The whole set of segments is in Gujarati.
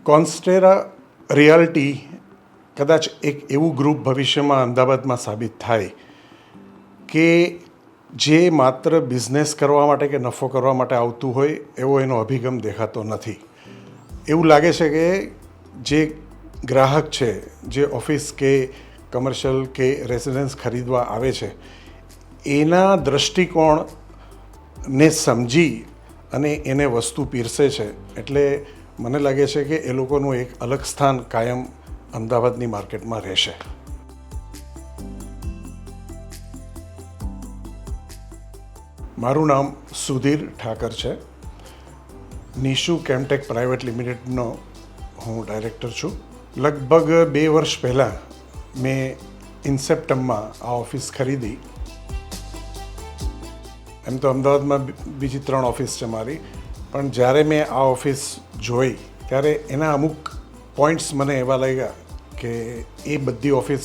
કોન્સ્ટેરા રિયાલિટી કદાચ એક એવું ગ્રુપ ભવિષ્યમાં અમદાવાદમાં સાબિત થાય કે જે માત્ર બિઝનેસ કરવા માટે કે નફો કરવા માટે આવતું હોય એવો એનો અભિગમ દેખાતો નથી. એવું લાગે છે કે જે ગ્રાહક છે, જે ઓફિસ કે કમર્શિયલ કે રેસિડન્સ ખરીદવા આવે છે એના દૃષ્ટિકોણને સમજી અને એને વસ્તુ પીરસે છે. એટલે મને લાગે છે કે એ લોકોનું એક અલગ સ્થાન કાયમ અમદાવાદની માર્કેટમાં રહેશે. મારું નામ સુધીર ઠાકર છે. નિશુ કેમટેક પ્રાઇવેટ લિમિટેડનો હું ડાયરેક્ટર છું. લગભગ 2 વર્ષ પહેલાં મેં ઇન્સેપ્ટમમાં આ ઓફિસ ખરીદી. એમ તો અમદાવાદમાં બીજી 3 ઓફિસ છે મારી, પણ જ્યારે મેં આ ઓફિસ જોઈ ત્યારે એના અમુક પોઈન્ટ્સ મને એવા લાગ્યા કે એ બધી ઓફિસ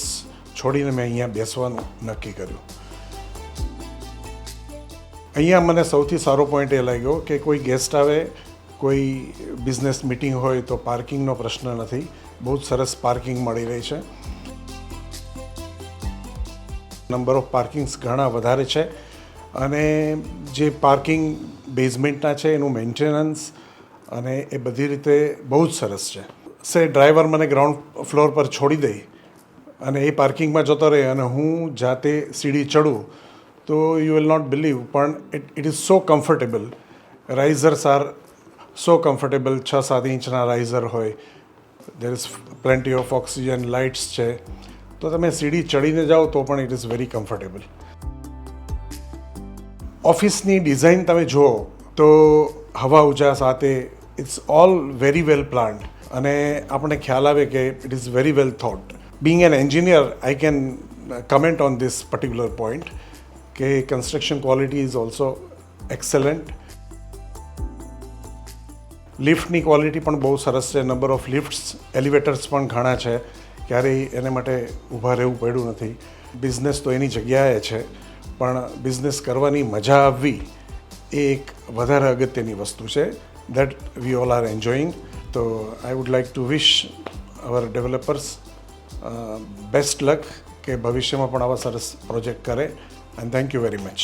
છોડીને મેં અહીંયા બેસવાનું નક્કી કર્યું. અહીંયા મને સૌથી સારો પોઈન્ટ એ લાગ્યો કે કોઈ ગેસ્ટ આવે, કોઈ બિઝનેસ મિટિંગ હોય તો પાર્કિંગનો પ્રશ્ન નથી. બહુ જ સરસ પાર્કિંગ મળી રહી છે. નંબર ઓફ પાર્કિંગ્સ ઘણા વધારે છે અને જે પાર્કિંગ બેઝમેન્ટના છે એનું મેન્ટેનન્સ અને એ બધી રીતે બહુ જ સરસ છે. ડ્રાઈવર મને ગ્રાઉન્ડ ફ્લોર પર છોડી દે અને એ પાર્કિંગમાં જતો રહે અને હું જાતે સીડી ચડું તો યુ વિલ નોટ બિલીવ, પણ it is so comfortable. Risers are so comfortable. 6-7 ઇંચના રાઇઝર હોય, there is plenty of oxygen, lights છે, તો તમે સીડી ચડીને જાઓ તો પણ ઇટ ઇઝ વેરી કમ્ફર્ટેબલ. ઓફિસની ડિઝાઇન તમે જુઓ તો હવા ઉજાસ સાથે it's all very well planned અને આપણને ખ્યાલ આવે કે it is very well thought. Being an engineer I can comment on this particular point કે construction quality is also excellent. લિફ્ટની ક્વોલિટી પણ બહુ સરસ છે. નંબર ઓફ લિફ્ટ્સ, એલિવેટર્સ પણ ઘણા છે. ક્યારેય એને માટે ઊભા રહેવું પડ્યું નથી. બિઝનેસ તો એની જગ્યાએ છે, પણ બિઝનેસ કરવાની મજા આવવી એ એક વધારે અગત્યની વસ્તુ છે. That we all are enjoying. તો I would like to wish our developers best luck કે ભવિષ્યમાં પણ આવા સરસ પ્રોજેક્ટ કરે. And thank you very much.